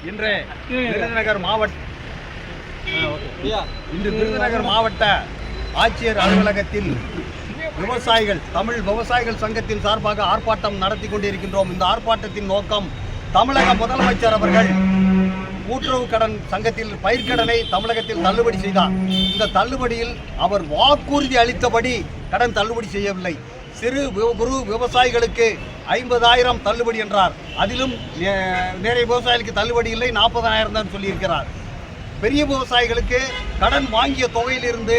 இன்று விருதுநகர் மாவட்ட ஆட்சியர் அலுவலகத்தில் தமிழ் விவசாயிகள் சங்கத்தின் சார்பாக ஆர்ப்பாட்டம் நடத்தி கொண்டிருக்கின்றோம். இந்த ஆர்ப்பாட்டத்தின் நோக்கம், தமிழக முதலமைச்சர் அவர்கள் கூட்டுறவு கடன் சங்கத்தில் பயிர்க்கடனை தமிழகத்தில் தள்ளுபடி செய்தார். இந்த தள்ளுபடியில் அவர் வாக்குறுதி அளித்தபடி கடன் தள்ளுபடி செய்யவில்லை. சிறு குறு விவசாயிகளுக்கு 50,000 தள்ளுபடி என்றார். அதிலும் நிறைய விவசாயிகளுக்கு தள்ளுபடி இல்லை, 40,000 தான் சொல்லியிருக்கிறார். பெரிய விவசாயிகளுக்கு கடன் வாங்கிய தொகையிலிருந்து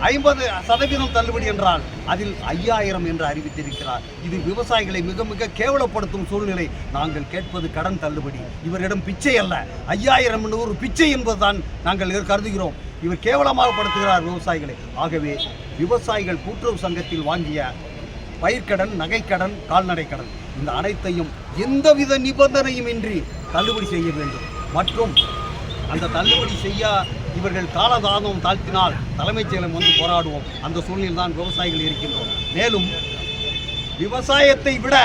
50% தள்ளுபடி என்றால் அதில் 5,000 என்று அறிவித்திருக்கிறார். இது விவசாயிகளை மிக மிக கேவலப்படுத்தும் சூழ்நிலை. நாங்கள் கேட்பது கடன் தள்ளுபடி, இவரிடம் பிச்சை அல்ல. 5,000 ஒரு பிச்சை என்பதுதான் நாங்கள் கருதுகிறோம். இவர் கேவலமாகப்படுத்துகிறார் விவசாயிகளை. ஆகவே விவசாயிகள் கூட்டுறவு சங்கத்தில் வாங்கிய பயிர்க்கடன், நகைக்கடன், கால்நடை கடன், இந்த அனைத்தையும் எந்தவித நிபந்தனையும் இன்றி தள்ளுபடி செய்ய வேண்டும். மற்றும் அந்த தள்ளுபடி செய்ய இவர்கள் காலதாமதம் தாழ்த்தினால் தலைமைச் செயலம் வந்து போராடுவோம். அந்த சூழ்நிலையில் தான் விவசாயிகள் இருக்கின்றோம். மேலும் விவசாயத்தை விட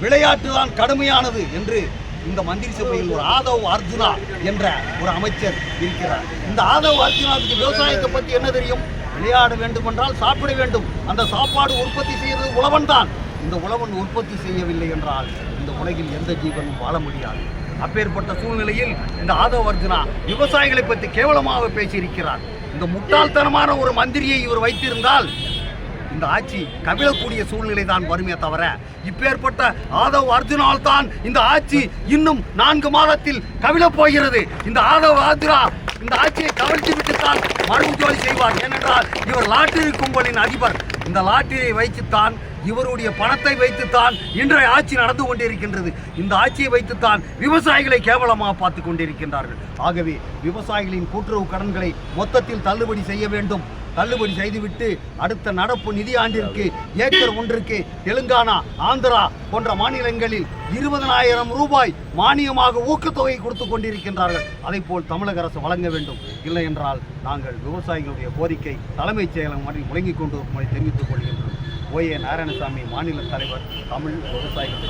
விளையாட்டு தான் கடுமையானது என்று இந்த மந்திரி சபையில் ஒரு ஆதவ் அர்ஜுனா என்ற ஒரு அமைச்சர் இருக்கிறார். இந்த ஆதவ் அர்ஜுனாவுக்கு விவசாயத்தை பற்றி என்ன தெரியும்? விளையாட வேண்டும் என்றால் சாப்பிட வேண்டும். அந்த சாப்பாடு உற்பத்தி செய்வது உழவன் தான். இந்த உழவன் உற்பத்தி செய்யவில்லை என்றால் இந்த உலகில் எந்த ஜீவனும் வாழ முடியாது. அப்பேற்பட்ட சூழ்நிலையில் இந்த ஆதவ் அர்ஜுனா விவசாயிகளை பற்றி கேவலமாக பேசியிருக்கிறார். இந்த முட்டாள்தனமான ஒரு மந்திரியை இவர் வைத்திருந்தால் இந்த ஆட்சி கவிழக்கூடிய சூழ்நிலை தான் வருமே தவிர, இப்பேற்பட்ட ஆதவ் அர்ஜுனால் தான் இந்த ஆட்சி இன்னும் 4 மாதத்தில் கவிழப் போகிறது. இந்த ஆதவ் அர்ஜுனா இந்த ஆட்சியை கவிழ்த்து விட்டுத்தான் மறுபடி ஜோலி செய்வார். ஏனென்றால் இவர் லாட்டரி கும்பலின் அதிபர். இந்த லாட்டரியை வைத்துத்தான், இவருடைய பணத்தை வைத்துத்தான் இன்றைய ஆட்சி நடந்து கொண்டிருக்கின்றது. இந்த ஆட்சியை வைத்துத்தான் விவசாயிகளை கேவலமாக பார்த்து கொண்டிருக்கின்றார்கள். ஆகவே விவசாயிகளின் கூட்டுறவு கடன்களை மொத்தத்தில் தள்ளுபடி செய்ய வேண்டும். தள்ளுபடி செய்துவிட்டு அடுத்த நடப்பு நிதி ஆண்டிற்கு ஏக்கர் ஒன்றுக்கு தெலுங்கானா, ஆந்திரா போன்ற மாநிலங்களில் 20,000 ரூபாய் மானியமாக ஊக்கத்தொகை கொடுத்து கொண்டிருக்கின்றார்கள். அதை போல் தமிழக அரசு வழங்க வேண்டும். இல்லை என்றால் நாங்கள் விவசாயிகளுடைய கோரிக்கை தலைமைச் செயலகம் வரை முழங்கிக் கொண்டு தெரிவித்துக் கொள்கின்றோம். ஓஏ நாராயணசாமி, மாநில தலைவர், தமிழ் விவசாயிகள்.